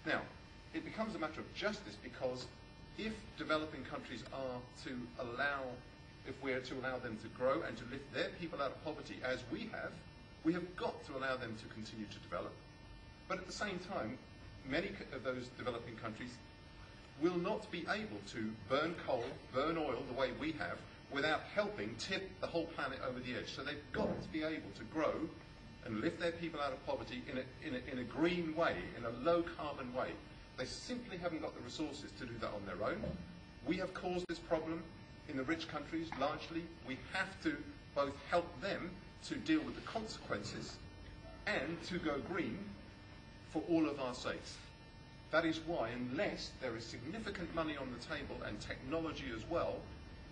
Now, it becomes a matter of justice because if developing countries are to allow, if we're to allow them to grow and to lift their people out of poverty as we have got to allow them to continue to develop. But at the same time, many of those developing countries will not be able to burn coal, burn oil the way we have without helping tip the whole planet over the edge. So they've got to be able to grow and lift their people out of poverty in a green way, in a low carbon way. They simply haven't got the resources to do that on their own. We have caused this problem in the rich countries largely. We have to both help them to deal with the consequences and to go green for all of our sakes. That is why, unless there is significant money on the table and technology as well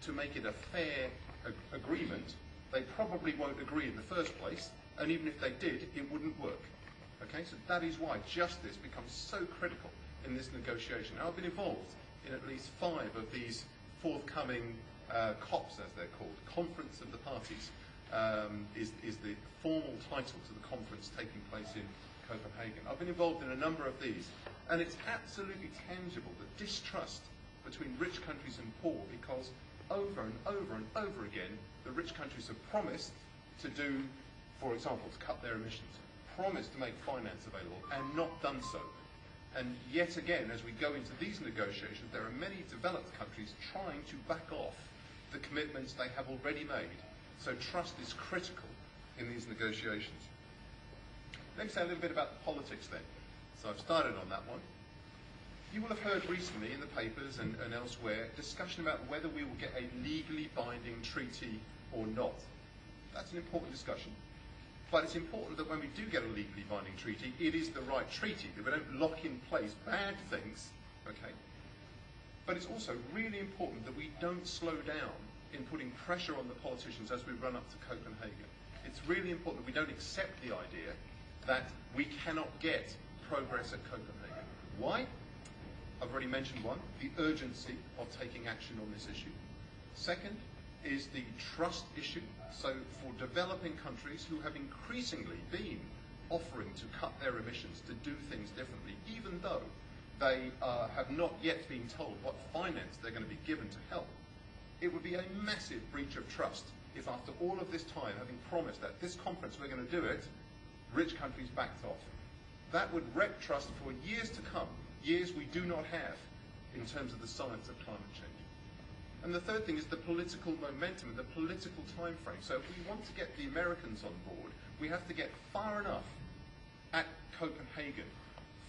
to make it a fair agreement, they probably won't agree in the first place, and even if they did, it wouldn't work. Okay, so that is why justice becomes so critical in this negotiation. Now, I've been involved in at least 5 of these forthcoming COPs, as they're called. Conference of the Parties is the formal title to the conference taking place in Copenhagen. I've been involved in a number of these, and it's absolutely tangible, the distrust between rich countries and poor, because over and over and over again, the rich countries have promised to do, for example, to cut their emissions, promised to make finance available, and not done so. And yet again, as we go into these negotiations, there are many developed countries trying to back off the commitments they have already made. So trust is critical in these negotiations. Let me say a little bit about the politics then. So I've started on that one. You will have heard recently in the papers and elsewhere discussion about whether we will get a legally binding treaty or not. That's an important discussion. But it's important that when we do get a legally binding treaty, it is the right treaty, that we don't lock in place bad things, okay? But it's also really important that we don't slow down in putting pressure on the politicians as we run up to Copenhagen. It's really important that we don't accept the idea that we cannot get progress at Copenhagen. Why? I've already mentioned one, the urgency of taking action on this issue. Second is the trust issue. So for developing countries who have increasingly been offering to cut their emissions, to do things differently, even though they have not yet been told what finance they're going to be given to help, it would be a massive breach of trust if after all of this time, having promised that this conference we're going to do it, rich countries backed off. That would wreck trust for years to come, years we do not have in terms of the science of climate change. And the third thing is the political momentum, the political time frame. So if we want to get the Americans on board, we have to get far enough at Copenhagen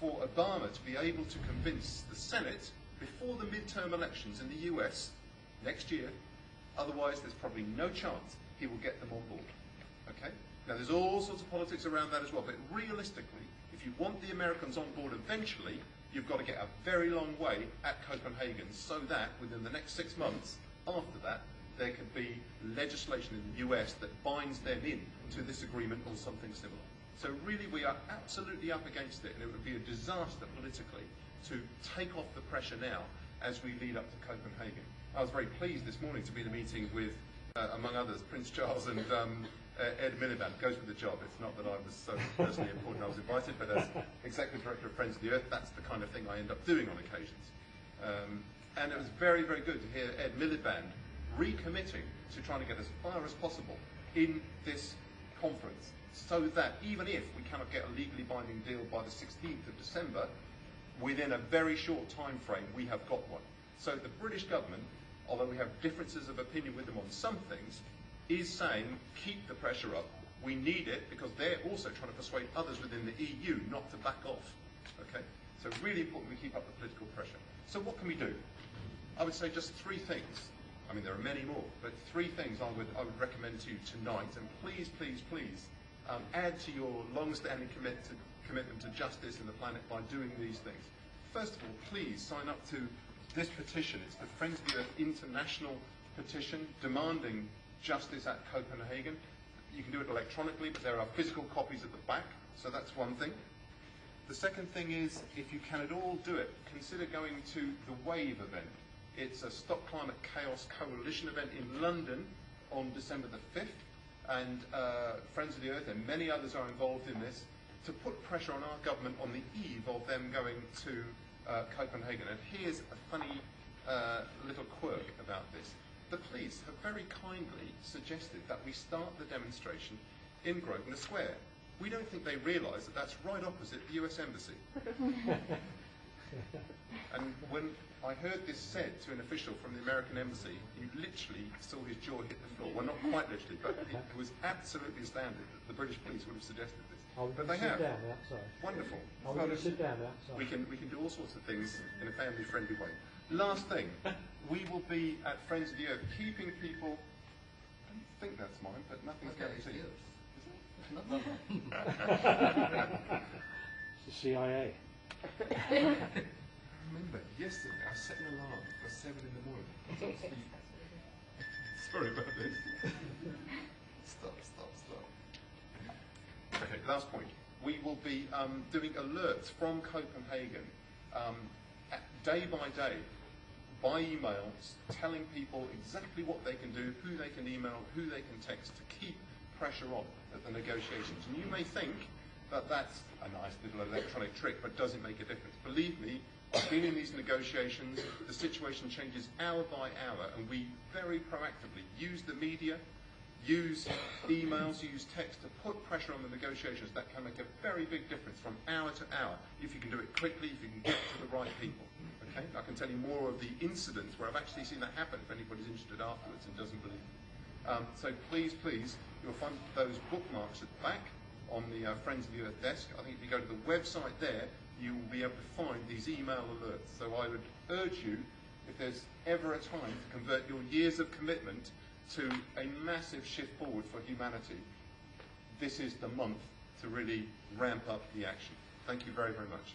for Obama to be able to convince the Senate before the midterm elections in the US next year. Otherwise, there's probably no chance he will get them on board. Okay? Now, there's all sorts of politics around that as well, but realistically, if you want the Americans on board eventually, you've got to get a very long way at Copenhagen so that within the next 6 months after that, there could be legislation in the US that binds them in to this agreement or something similar. So really, we are absolutely up against it, and it would be a disaster politically to take off the pressure now as we lead up to Copenhagen. I was very pleased this morning to be in a meeting with, among others, Prince Charles and Ed Miliband. Goes with the job. It's not that I was so personally important I was invited, but as Executive Director of Friends of the Earth, that's the kind of thing I end up doing on occasions. And it was very, very good to hear Ed Miliband recommitting to trying to get as far as possible in this conference, so that even if we cannot get a legally binding deal by the 16th of December, within a very short time frame, we have got one. So the British government, although we have differences of opinion with them on some things, is saying, keep the pressure up. We need it because they're also trying to persuade others within the EU not to back off. Okay? So really important we keep up the political pressure. So what can we do? I would say just 3 things. I mean, there are many more, but 3 things I would recommend to you tonight. And please, please, please add to your long-standing commitment to justice and the planet by doing these things. First of all, please sign up to this petition. It's the Friends of the Earth International petition demanding justice at Copenhagen. You can do it electronically, but there are physical copies at the back, so that's one thing. The second thing is, if you can at all do it, consider going to the WAVE event. It's a Stop Climate Chaos Coalition event in London on December the 5th, and Friends of the Earth and many others are involved in this. to put pressure on our government on the eve of them going to Copenhagen. And here's a funny little quirk about this. The police have very kindly suggested that we start the demonstration in Grosvenor Square. We don't think they realise that that's right opposite the US Embassy. And when I heard this said to an official from the American Embassy, you literally saw his jaw hit the floor. Well, not quite literally, but it was absolutely astounded that the British police would have suggested this. But they have. Sit down outside. Wonderful. I will sit down outside. We can do all sorts of things in a family-friendly way. Last thing, we will be at Friends of the Earth, keeping people. I don't think that's mine, but nothing's guaranteed. It's the CIA. Remember, yesterday I set an alarm for 7 in the morning. Sorry about this. Stop. Okay, last point. We will be doing alerts from Copenhagen day by day, by emails, telling people exactly what they can do, who they can email, who they can text to keep pressure on at the negotiations. And you may think that that's a nice little electronic trick, but does it make a difference? Believe me, I've been in these negotiations, the situation changes hour by hour, and we very proactively use the media, use emails, use text to put pressure on the negotiations. That can make a very big difference from hour to hour, if you can do it quickly, if you can get to the right people. Okay? I can tell you more of the incidents where I've actually seen that happen if anybody's interested afterwards and doesn't believe me. So please, you'll find those bookmarks at the back on the Friends of the Earth desk. I think if you go to the website there, you will be able to find these email alerts. So I would urge you, if there's ever a time to convert your years of commitment to a massive shift forward for humanity, this is the month to really ramp up the action. Thank you very, very much.